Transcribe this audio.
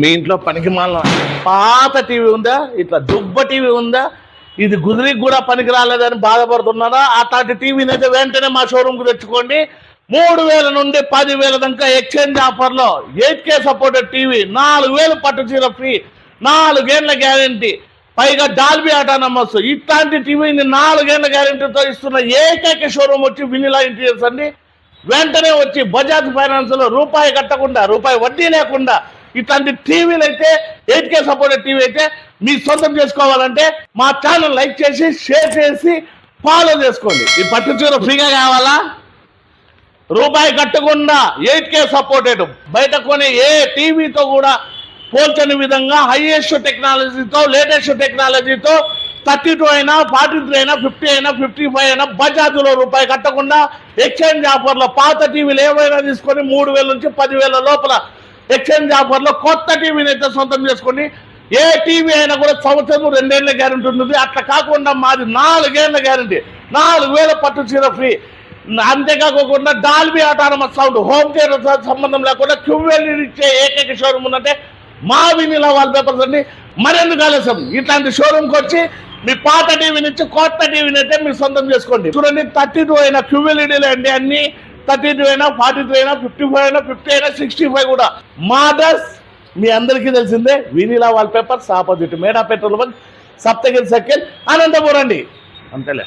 మీ ఇంట్లో పనికిమాలిన పాత టీవీ ఉందా, ఇట్లా దుబ్బ టీవీ ఉందా, ఇది గుదిరికి కూడా పనికి రాలేదని బాధపడుతున్నారా? అట్లాంటి టీవీని అయితే వెంటనే మా షోరూమ్కి తెచ్చుకోండి. 3,000 నుండి 10,000 దాకా ఎక్స్చేంజ్ ఆఫర్లో 8K సపోర్టెడ్ టీవీ, 4,000 పట్టు చీర ఫ్రీ, 4 ఏళ్ల గ్యారంటీ, పైగా డాల్బీ ఆటోనమస్. ఇట్లాంటి టీవీని 4 ఏళ్ల గ్యారంటీతో ఇస్తున్న ఏకైక షోరూమ్ వచ్చి వినిలా ఇంటీరియర్స్ అండి. వెంటనే వచ్చి బజాజ్ ఫైనాన్స్లో రూపాయి కట్టకుండా, రూపాయి వడ్డీ లేకుండా ఇట్లాంటి టీవీలు అయితే 8K సపోర్టెడ్ టీవీ అయితే మీ సొంతం చేసుకోవాలంటే మా ఛానల్ లైక్ చేసి, షేర్ చేసి, ఫాలో చేసుకోండి. ఈ పట్టు చీర ఫ్రీగా కావాలా? రూపాయి కట్టకుండా 8K సపోర్టెడ్, బయట కొనే ఏ టీవీతో కూడా పోల్చని విధంగా హైయెస్ట్ టెక్నాలజీతో, లేటెస్ట్ టెక్నాలజీతో 32 అయినా, 43 అయినా, 50 అయినా, 55 అయినా బజాజ్లో రూపాయి కట్టకుండా ఎక్స్చేంజ్ ఆఫర్లో పాత టీవీలు ఏవైనా తీసుకొని 3,000 నుంచి 10,000 లోపల ఎక్స్చేంజ్ ఆఫర్లో కొత్త టీవీని అయితే సొంతం చేసుకోండి. ఏ టీవీ అయినా కూడా సంవత్సరం 2 ఏళ్ల గ్యారెంటీ ఉంటుంది. అట్లా కాకుండా మాది 4 ఏళ్ల గ్యారెంటీ, 4,000 పట్టు చీర ఫ్రీ. అంతేకాకుండా Dolby autonomous sound, home theatre సంబంధం లేకుండా QLED ఇచ్చే ఏకైక షోరూమ్ ఉందంటే మా వినిలా వాల్పేపర్స్ అండి. మరెందుకు ఆలస్యం? ఇట్లాంటి షోరూమ్కి వచ్చి మీ పాత టీవీ నుంచి కొత్త టీవీని అయితే మీరు సొంతం చేసుకోండి. చూడండి, 32 అయినా QLEDలే అండి అన్ని. 32 అయినా, 43 అయినా, 55 అయినా, 50 అయినా, 65 కూడా. మా అడ్రస్ మీ అందరికీ తెలిసిందే, వినిలా వాల్పేపర్స్, ఆపోజిట్ మేడా petrol bunk, Saptagiri circle, Anantapuram అండి. అంతేలే.